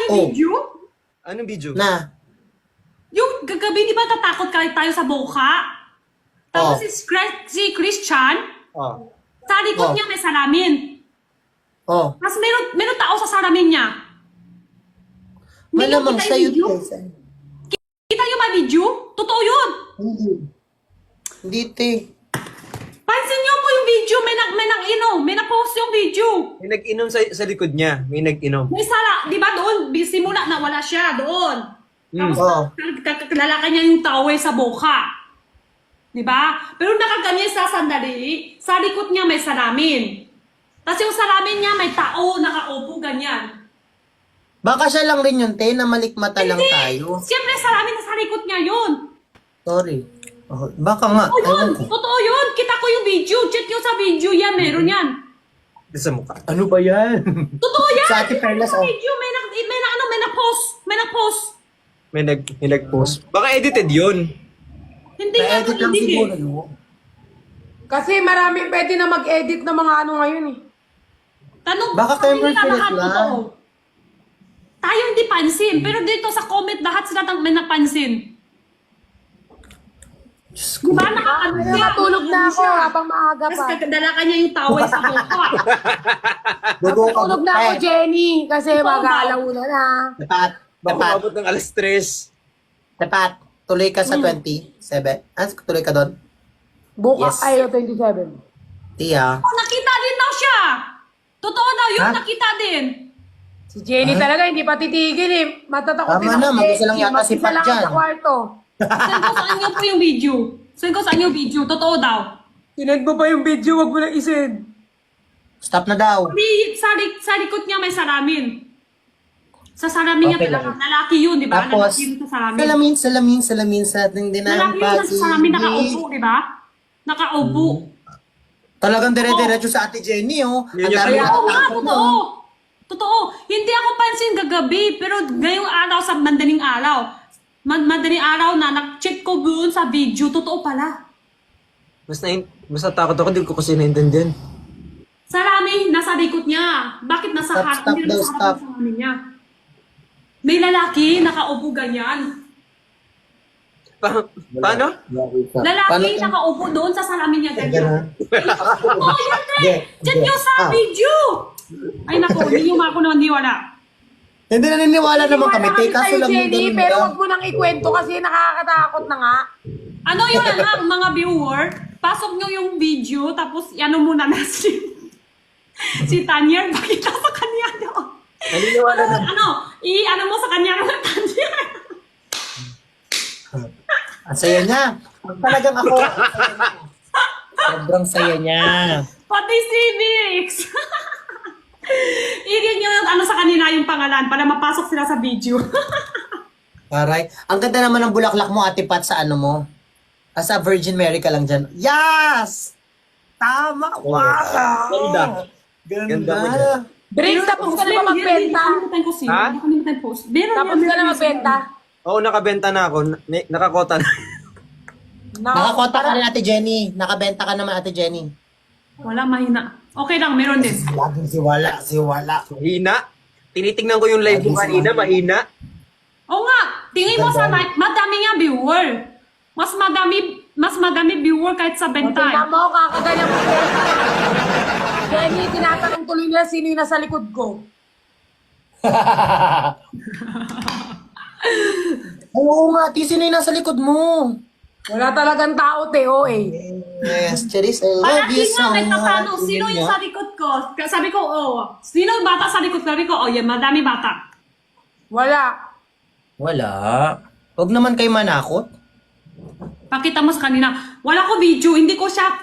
yung Oh. video? Anong video? Na. Yung kagabi, di ba tatakot tayo sa boka? Tapos Oh. si Christian, Oh. sa likod Oh. niya may salamin. Oh. Mas meron tao sa salamin niya. Hindi niyo Malamang kita sa'yo. yung video? Kita niyo ba video? Totoo yun. Hindi. Hindi, te. Pansin niyo po yung video. May na-post yung video. May nag-inom sa likod niya. May nag-inom. May sala, di ba doon? Simula na wala siya doon. Tapos Oh. kakilala niya yung towel sa boka. Di ba? Pero nakaganyan sa sandali, sa likod niya may salamin. Tapos yung salamin niya may tao nakaupo ganyan. Baka siya lang rin yun, te, na malikmata lang tayo. Siyempre salamin sa likod niya yun. Sorry. Oh, baka nga. O yun, Ewan ko. totoo yun. Kita ko yung video. Check yun sa video yan. Meron yan. Sa mukha. Ano ba yan? Totoo yan. Sa Ate Perlas, Sa oh. video, may na-post. May na-post. May nag-post. Baka edited yun. Hindi nga Na-edit lang hindi siguro, eh. no? Kasi maraming pwede na mag-edit ng mga ano ngayon eh. Tanong Baka sabi Cameron nila Philip lahat lang. totoo. Tayo hindi pansin. Pero dito sa comment, lahat sila may napansin. Diyos Di ko. ba nakakano Kaya matulog na ako habang maaga Tapos pa. kakadala ka niya yung towel sa mukha. Dugo ka Matulog na ako, eh. Jenny. Kasi Ikaw ba? mag-aalauna na. Tapat. Baka Tapat. umabot ng alas 3. Tapat. Tuloy ka sa 27. Tuloy ka doon? Bukas Yes. ay 27. Tia. Oh, nakita din daw siya. Totoo daw yun, Ha? nakita din. Si Jenny Ah? talaga hindi pa titigil eh. Matatakotin Tama na, mag-isa lang yata si Pat Mag-isa lang dyan. sa kwarto. Send ko sa inyo po yung video. Send ko sa inyo yung video. Totoo daw. Sinend mo pa yung video, wag mo na isend. Stop na daw. Sa likod niya may salamin. Sa salamin niya Okay talaga. lang. Lalaki yun, di ba? Tapos, Lalaki yun sa salamin. salamin sa ating dinang Lalaki yun sa salamin nakaupo, di ba? Nakaupo. Talagang dire-diretso sa Ate Jenny, oh. Yun Ang yung dami kaya- Oo nga, natatakot, totoo. no? Totoo. Hindi ako pansin gagabi, pero ngayong araw sa madaling araw, madaling araw na nag-check ko doon sa video, totoo pala. Mas natakot ako, di ko kasi naintindihan. Salamin, nasa likod niya. Bakit nasa Stop, harap? stop Hindi daw, nasa harap stop. ng salamin niya. May lalaki, nakaupo ganyan. Paano? Lalaki, nakaupo doon sa salamin niya ganyan. Oo, yan Hindi, eh! Diyan nyo sa Ah. video! Ay naku, hindi nyo ako naman wala. Hindi naniniwala naman kami, Wala te. kami Kaso sa'yo, lang yung Jenny, ganun pero lang. wag mo nang ikwento kasi nakakatakot na nga. Ano yun anak, mga viewer? Pasok nyo yung video, tapos ano muna na si Tanya, pakita sa kanya doon. Naniniwala na. Ano mo sa kanya ng Tanya. Ang saya niya. Talagang ako. Sobrang saya niya. Pati si Vix. Igin nyo yung ano sa kanina yung pangalan para mapasok sila sa video. Aray. Ang ganda naman ng bulaklak mo, Ate Pat, sa ano mo. Sa Virgin Mary ka lang dyan. Yes! Tama! Wow! Ganda. Ganda. Ganda mo dyan. Drinks, tapos ka na ba magbenta? Ha? Tapos ka na magbenta? Oo, nakabenta na ako. Nakakota na. Nakakota ka rin, Ate Jenny. Nakabenta ka naman, Ate Jenny. Wala, mahina. Okay lang, meron din. Laging siwala. Mahina. Tinitingnan ko yung live mo kanina, mahina. Oo nga, tingin mo sa live, madami nga viewer. Mas madami viewer kahit sa Tingnan benta. mo, kakagalang mo. Jenny, tinatanong tuloy nila sino yung nasa likod ko. Oo nga, Ate, sino yung nasa likod mo? Wala talagang tao, Teo eh. Yes, Cherise, I love Palagi you nga, so may tatanong, much. sino yung sa likod ko? Sabi ko, sino yung bata sa likod? Sabi ko, yan, madami bata. Wala. Wala. Huwag naman kayo manakot. Pakita mo sa kanina. Wala ko video, hindi ko siya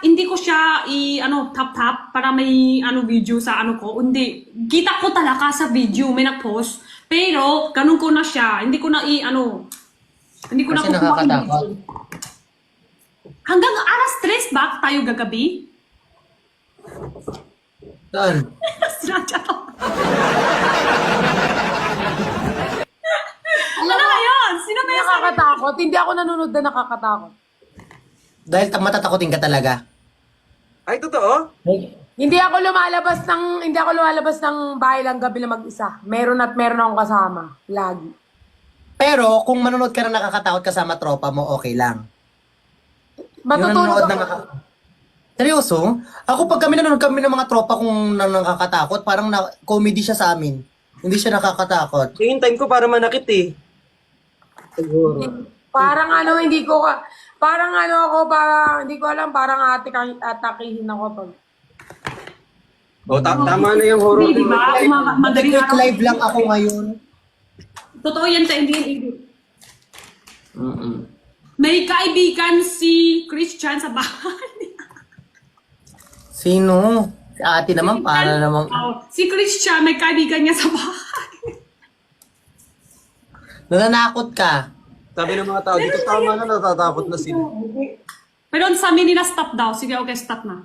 tap para may video sa ko. Hindi. Kita ko talaga sa video, may nag-post. Pero ganun ko na siya. Hindi ko na hindi ko na Kasi kukuha yung nakakatakot. video. Hanggang alas 3 ba tayo gagabi? Saan? Sinadya to. Ano na yun? Sino ba yung Nakakatakot. Hindi ako nanonood na nakakatakot. Dahil matatakotin ka talaga. Ay, totoo? Hindi ako lumalabas ng bahay lang gabi na mag-isa. Meron akong kasama. Lagi. Pero kung manonood ka na nakakatakot kasama tropa mo, okay lang. Matutulog Yung nanonood ako. Seryoso? Ako pag nanonood kami ng mga tropa kung nakakatakot, parang comedy siya sa amin. Hindi siya nakakatakot. Yung time ko para manakit eh. Siguro. Parang hindi ko alam, parang atakihin ako pag... Tama na yung horror. Hindi, di ba? Madaling Nag-quick araw. live lang ako ngayon. Totoo yan sa hindi edit. May kaibigan si Christian sa bahay. Sino? Si ate naman, para namang... Oh, si Christian, may kaibigan niya sa bahay. Nananakot ka. Sabi ng mga tao, dito tama na, natatakot na sila. Pero sa amin nila stop daw. Sige, okay, stop na.